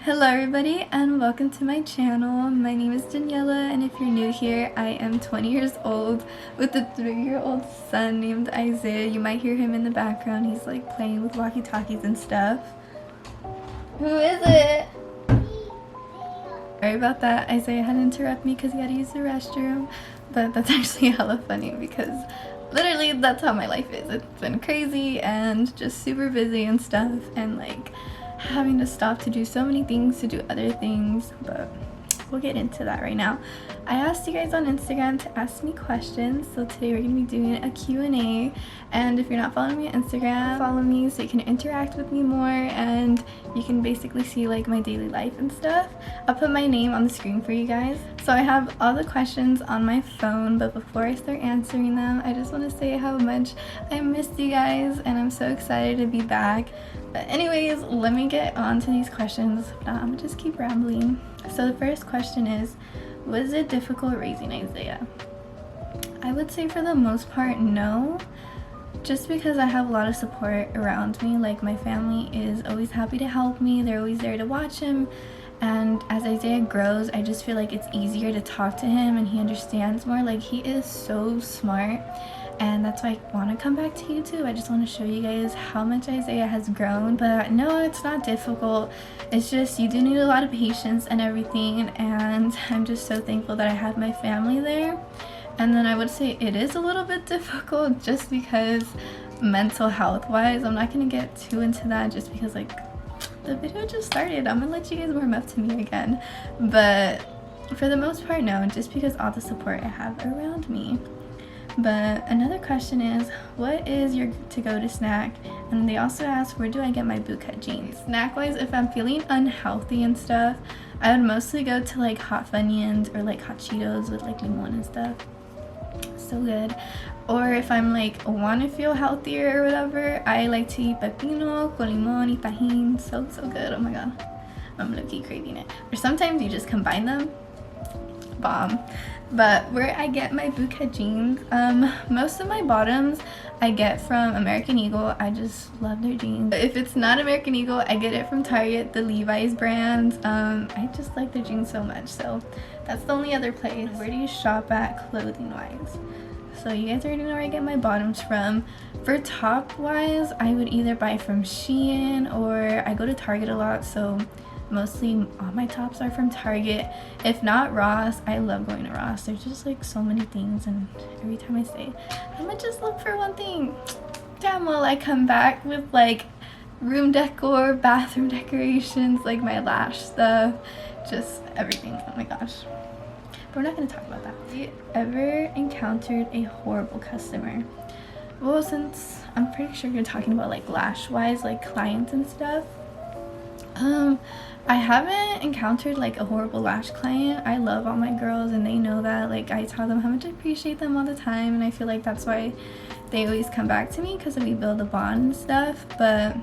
Hello everybody and welcome to my channel. My name is Daniela and if you're new here, I am 20 years old with a 3-year-old son named Isaiah. You might hear him in the background. He's like playing with walkie-talkies and stuff. Who is it? Sorry about that. Isaiah had to interrupt me because he had to use the restroom, but that's actually hella funny because literally that's how my life is. It's been crazy and just super busy and stuff, and like having to stop to do so many things to do other things, but we'll get into that right now. I asked you guys on Instagram to ask me questions, so today we're gonna be doing a Q&A, and if you're not following me on Instagram, follow me so you can interact with me more and you can basically see like my daily life and stuff. I'll put my name on the screen for you guys. So I have all the questions on my phone, but before I start answering them, I just want to say how much I missed you guys and I'm so excited to be back. But anyways, let me get on to these questions. I'm gonna just keep rambling. So the first question is, was it difficult raising Isaiah? I would say for the most part, no. Just because I have a lot of support around me. Like my family is always happy to help me. They're always there to watch him. And as Isaiah grows, I just feel like it's easier to talk to him and he understands more. Like he is so smart. And that's why I want to come back to YouTube. I just want to show you guys how much Isaiah has grown. But no, it's not difficult. It's just you do need a lot of patience and everything. And I'm just so thankful that I have my family there. And then I would say it is a little bit difficult just because mental health wise. I'm not going to get too into that just because like the video just started. I'm going to let you guys warm up to me again. But for the most part, no. Just because all the support I have around me. But another question is, what is your to-go snack? And they also ask, where do I get my bootcut jeans? Snack wise, if I'm feeling unhealthy and stuff, I would mostly go to like hot Funyuns or like hot Cheetos with like lemon and stuff. So good. Or if I'm like want to feel healthier or whatever, I like to eat pepino con limón y tajín. So good. Oh my god, I'm gonna keep craving it. Or sometimes you just combine them. Bomb. But where I get my bootcut jeans, most of my bottoms I get from American Eagle. I just love their jeans. If it's not American Eagle, I get it from Target, the Levi's brand. I just like their jeans so much, so that's the only other place. Where do you shop at clothing wise? So you guys already know where I get my bottoms from. For top wise, I would either buy from Shein or I go to Target a lot, so mostly all my tops are from Target. If not Ross, I love going to Ross. There's just like so many things, and every time I say I'm gonna just look for one thing, damn well I come back with like room decor, bathroom decorations, like my lash stuff, just everything. Oh my gosh. But we're not gonna talk about that. Have you ever encountered a horrible customer? Well, since I'm pretty sure you're talking about like lash wise, like clients and stuff, I haven't encountered like a horrible lash client. I love all my girls and they know that. Like I tell them how much I appreciate them all the time, and I feel like that's why they always come back to me, because we build a bond and stuff. But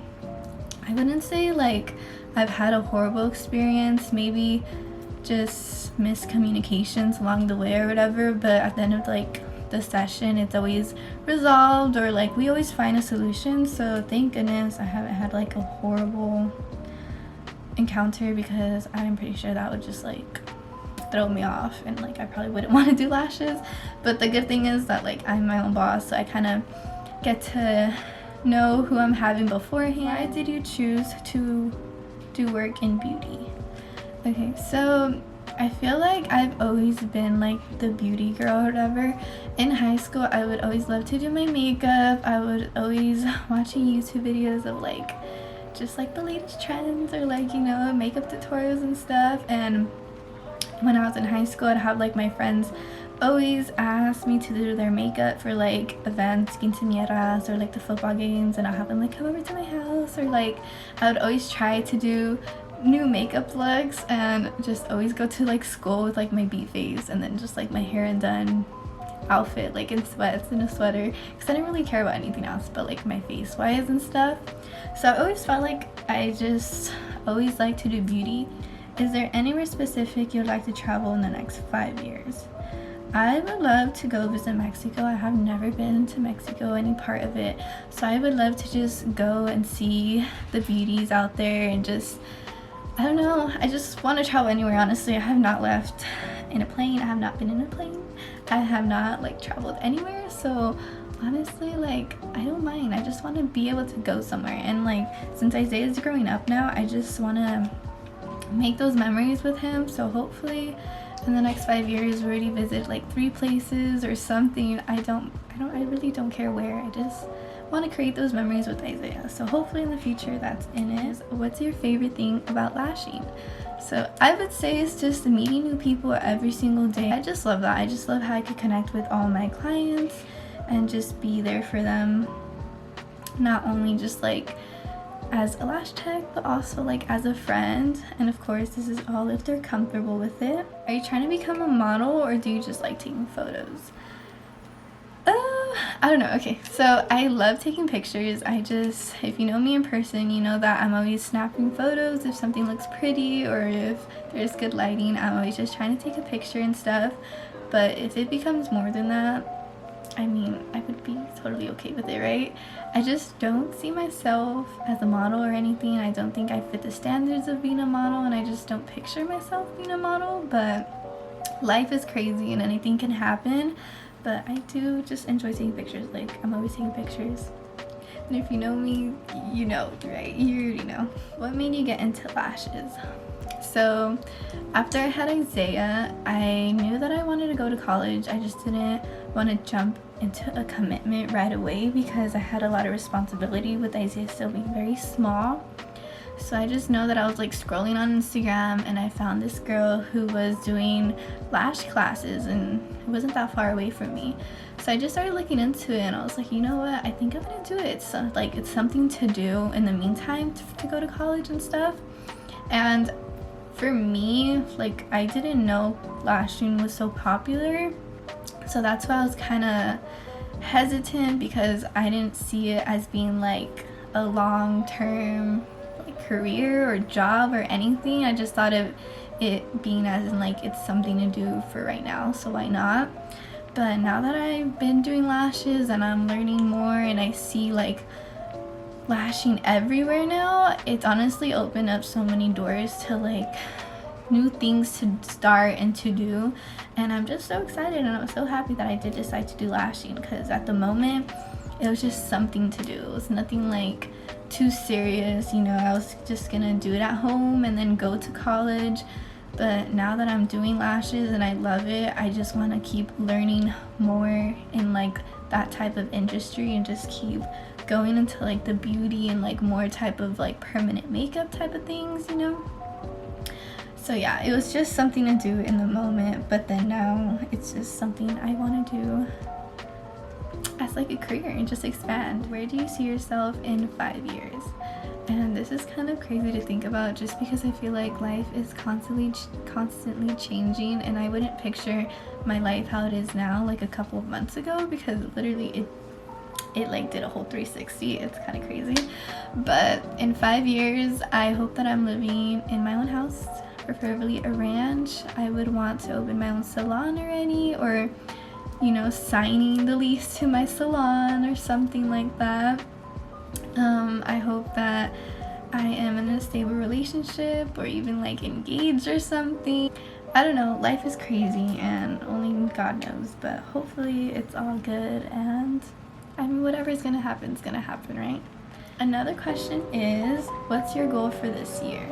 I wouldn't say like I've had a horrible experience. Maybe just miscommunications along the way or whatever, but at the end of like the session it's always resolved, or like we always find a solution. So thank goodness I haven't had like a horrible encounter, because I'm pretty sure that would just like throw me off and like I probably wouldn't want to do lashes. But the good thing is that like I'm my own boss, so I kind of get to know who I'm having beforehand. Why did you choose to do work in beauty? Okay, so I feel like I've always been like the beauty girl or whatever. In high school I would always love to do my makeup. I would always watch YouTube videos of like just like the latest trends or like, you know, makeup tutorials and stuff. And when I was in high school, I'd have like my friends always ask me to do their makeup for like events, quinceañeras, or like the football games, and I'll have them like come over to my house, or like I would always try to do new makeup looks and just always go to like school with like my beat face and then just like my hair undone outfit, like in sweats and a sweater, because I didn't really care about anything else but like my face wise and stuff. So I always felt like I just always like to do beauty. Is there anywhere specific you'd like to travel in the next 5 years? I would love to go visit Mexico. I have never been to Mexico, any part of it, so I would love to just go and see the beauties out there and just I don't know, I just want to travel anywhere, honestly. I have not left in a plane, I have not been in a plane, I have not like traveled anywhere, so honestly, like, I don't mind. I just want to be able to go somewhere, and like, since Isaiah's growing up now, I just want to make those memories with him. So hopefully in the next 5 years we already visit like 3 places or something. I really don't care where. I just want to create those memories with Isaiah. So hopefully in the future that's in it. What's your favorite thing about lashing? So I would say it's just meeting new people every single day. I just love that. I just love how I could connect with all my clients and just be there for them, not only just like as a lash tech, but also like as a friend. And of course, this is all if they're comfortable with it. Are you trying to become a model, or do you just like taking photos? I don't know. Okay, so I love taking pictures. If you know me in person, you know that I'm always snapping photos if something looks pretty or if there's good lighting. I'm always just trying to take a picture and stuff. But if it becomes more than that, I mean, I would be totally okay with it, right? I just don't see myself as a model or anything. I don't think I fit the standards of being a model, and I just don't picture myself being a model. But life is crazy and anything can happen. But I do just enjoy taking pictures. Like, I'm always taking pictures. And if you know me, you know, right? You already know. What made you get into lashes? So after I had Isaiah, I knew that I wanted to go to college. I just didn't want to jump into a commitment right away because I had a lot of responsibility with Isaiah still being very small. So I just know that I was like scrolling on Instagram and I found this girl who was doing lash classes, and it wasn't that far away from me. So I just started looking into it, and I was like, you know what, I think I'm gonna do it. So like, it's something to do in the meantime to go to college and stuff. And for me, like, I didn't know lashing was so popular, so that's why I was kind of hesitant, because I didn't see it as being like a long-term like career or job or anything. I just thought of it being as in like, it's something to do for right now, so why not? But now that I've been doing lashes and I'm learning more and I see like lashing everywhere now, it's honestly opened up so many doors to like new things to start and to do, and I'm just so excited, and I'm so happy that I did decide to do lashing, because at the moment it was just something to do. It was nothing like too serious, you know. I was just gonna do it at home and then go to college. But now that I'm doing lashes and I love it, I just want to keep learning more in like that type of industry and just keep going into like the beauty and like more type of like permanent makeup type of things, you know. So yeah, it was just something to do in the moment, but then now it's just something I want to do as like a career and just expand. Where do you see yourself in 5 years? And this is kind of crazy to think about, just because I feel like life is constantly changing, and I wouldn't picture my life how it is now like a couple of months ago, because literally it like did a whole 360. It's kind of crazy. But in 5 years, I hope that I'm living in my own house, preferably a ranch. I would want to open my own salon already, or you know, signing the lease to my salon or something like that. I hope that I am in a stable relationship, or even like engaged or something. I don't know, life is crazy and only God knows, but hopefully it's all good, and I mean, whatever's gonna happen is gonna happen, right? Another question is, what's your goal for this year?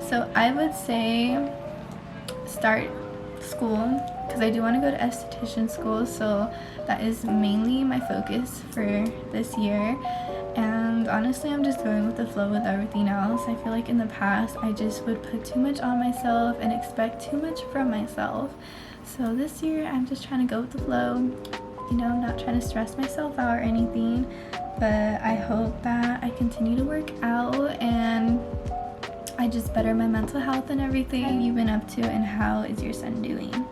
So I would say start school, because I do want to go to esthetician school, so that is mainly my focus for this year. And honestly, I'm just going with the flow with everything else. I feel like in the past I just would put too much on myself and expect too much from myself. So this year I'm just trying to go with the flow, you know, not trying to stress myself out or anything. But I hope that I continue to work out and I just better my mental health and everything. You've been up to, and how is your son doing?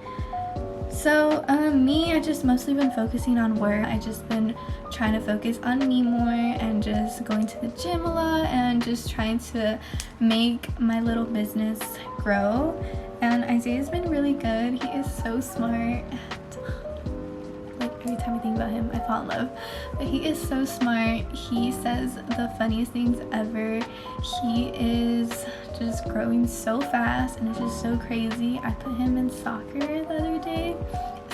So me, I just mostly been focusing on work. I just been trying to focus on me more and just going to the gym a lot and just trying to make my little business grow. And Isaiah's been really good. He is so smart. Like, every time I think about him, I fall in love. But he is so smart. He says the funniest things ever. He is just growing so fast and it's just so crazy. I put him in soccer the other day,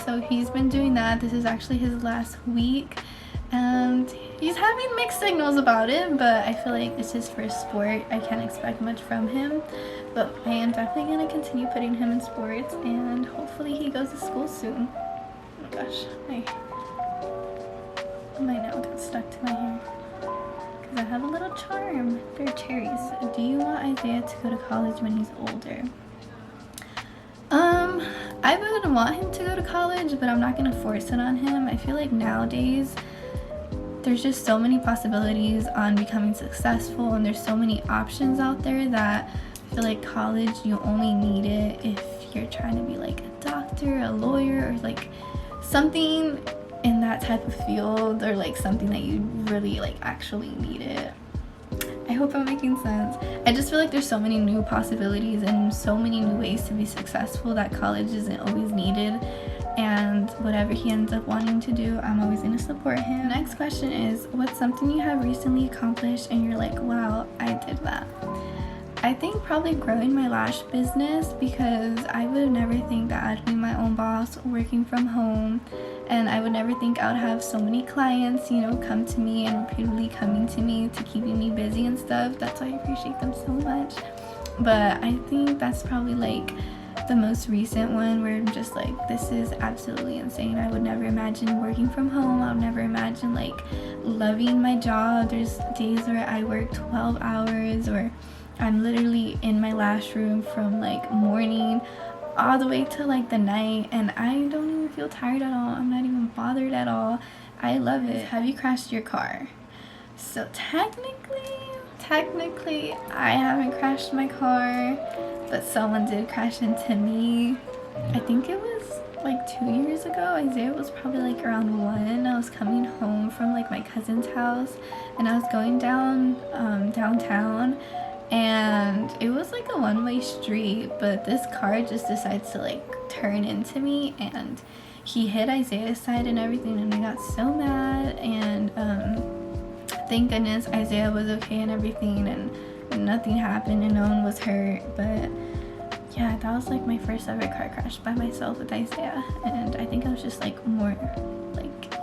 so he's been doing that. This is actually his last week and he's having mixed signals about it, but I feel like it's his first sport. I can't expect much from him, but I am definitely going to continue putting him in sports and hopefully he goes to school soon. Oh my gosh, my nail got stuck to my hair because I have a little charm. They're cherries. Do you want Isaiah to go to college when he's older? I would want him to go to college, but I'm not going to force it on him. I feel like nowadays there's just so many possibilities on becoming successful and there's so many options out there that I feel like college, you only need it if you're trying to be like a doctor, a lawyer, or like something in that type of field, or like something that you really like actually need it. I hope I'm making sense. I just feel like there's so many new possibilities and so many new ways to be successful that college isn't always needed. And whatever he ends up wanting to do, I'm always going to support him. Next question is, what's something you have recently accomplished and you're like, wow, I did that? I think probably growing my lash business, because I would never think that I'd be my own boss working from home, and I would never think I would have so many clients, you know, come to me and repeatedly coming to me to keeping me busy and stuff. That's why I appreciate them so much. But I think that's probably like the most recent one where I'm just like, this is absolutely insane. I would never imagine working from home. I would never imagine like loving my job. There's days where I work 12 hours or I'm literally in my lash room from like morning all the way to like the night and I don't even feel tired at all. I'm not even bothered at all. I love it. Have you crashed your car? So technically I haven't crashed my car, but someone did crash into me. I think it was like 2 years ago. Isaiah was probably like around 1. I was coming home from like my cousin's house and I was going down downtown, and it was like a one-way street, but this car just decides to like turn into me and he hit Isaiah's side and everything, and I got so mad. And thank goodness Isaiah was okay and everything and nothing happened and no one was hurt. But yeah, that was like my first ever car crash by myself with Isaiah, and I think I was just like more like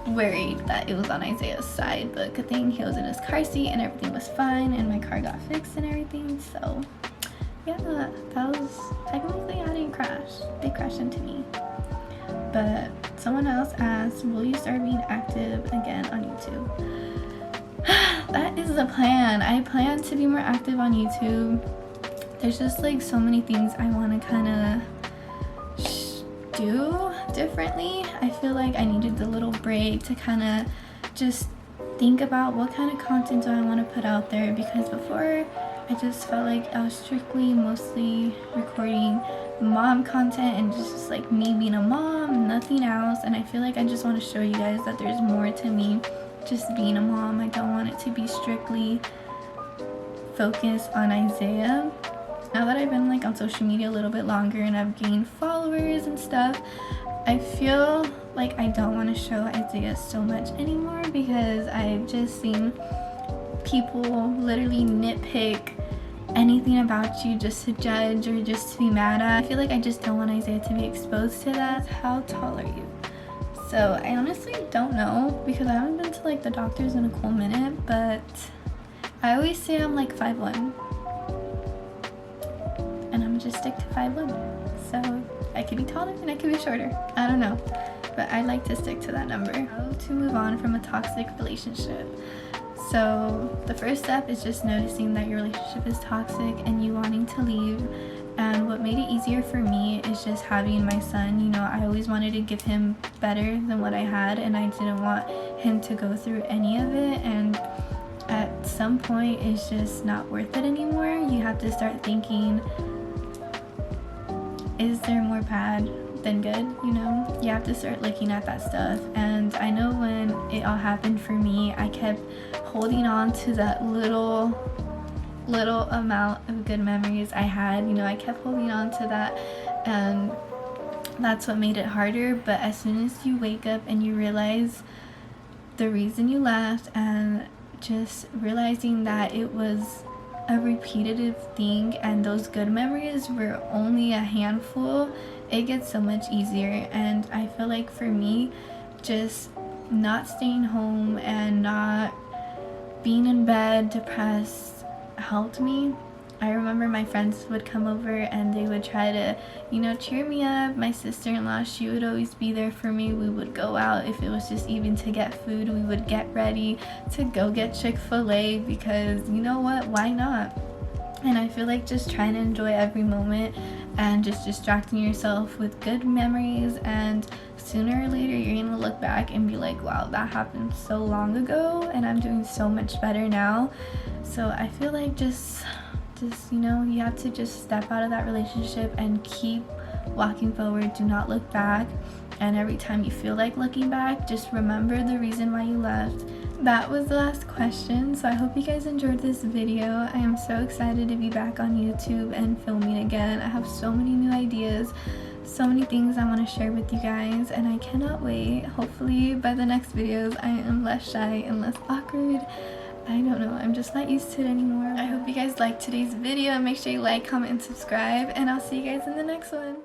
worried that it was on Isaiah's side, but good thing he was in his car seat and everything was fine and my car got fixed and everything. So yeah, that was technically, I didn't crash, they crashed into me. But someone else asked, will you start being active again on YouTube? That is the plan. I plan to be more active on YouTube. There's just like so many things I want to kind of do differently. I feel like I needed the little break to kind of just think about what kind of content do I want to put out there, because before I just felt like I was strictly mostly recording mom content and just like me being a mom, nothing else. And I feel like I just want to show you guys that there's more to me just being a mom. I don't want it to be strictly focused on Isaiah. Now that I've been like on social media a little bit longer and I've gained followers and stuff, I feel like I don't want to show Isaiah so much anymore, because I've just seen people literally nitpick anything about you just to judge or just to be mad at. I feel like I just don't want Isaiah to be exposed to that. How tall are you? So I honestly don't know, because I haven't been to like the doctors in a cool minute, but I always say I'm like 5'1", and I'm gonna just stick to 5'1". So I could be taller and I could be shorter, I don't know, but I like to stick to that number. How to move on from a toxic relationship. So the first step is just noticing that your relationship is toxic and you wanting to leave. And what made it easier for me is just having my son. You know, I always wanted to give him better than what I had, and I didn't want him to go through any of it. And at some point it's just not worth it anymore. You have to start thinking, is there more bad than good? You know, you have to start looking at that stuff. And I know when it all happened for me, I kept holding on to that little amount of good memories I had. You know, I kept holding on to that, and that's what made it harder. But as soon as you wake up and you realize the reason you left, and just realizing that it was a repetitive thing and those good memories were only a handful, it gets so much easier. And I feel like for me, just not staying home and not being in bed depressed helped me. I remember my friends would come over and they would try to, you know, cheer me up. My sister-in-law, she would always be there for me. We would go out, if it was just even to get food, we would get ready to go get Chick-fil-A, because you know what, why not? And I feel like just trying to enjoy every moment and just distracting yourself with good memories, and sooner or later you're gonna look back and be like, wow, that happened so long ago and I'm doing so much better now. So I feel like just you know, you have to just step out of that relationship and keep walking forward. Do not look back. And every time you feel like looking back, just remember the reason why you left. That was the last question, so I hope you guys enjoyed this video. I am so excited to be back on YouTube and filming again. I have so many new ideas, so many things I want to share with you guys, and I cannot wait. Hopefully by the next videos I am less shy and less awkward. I don't know, I'm just not used to it anymore. I hope you guys liked today's video. Make sure you like, comment, and subscribe, and I'll see you guys in the next one.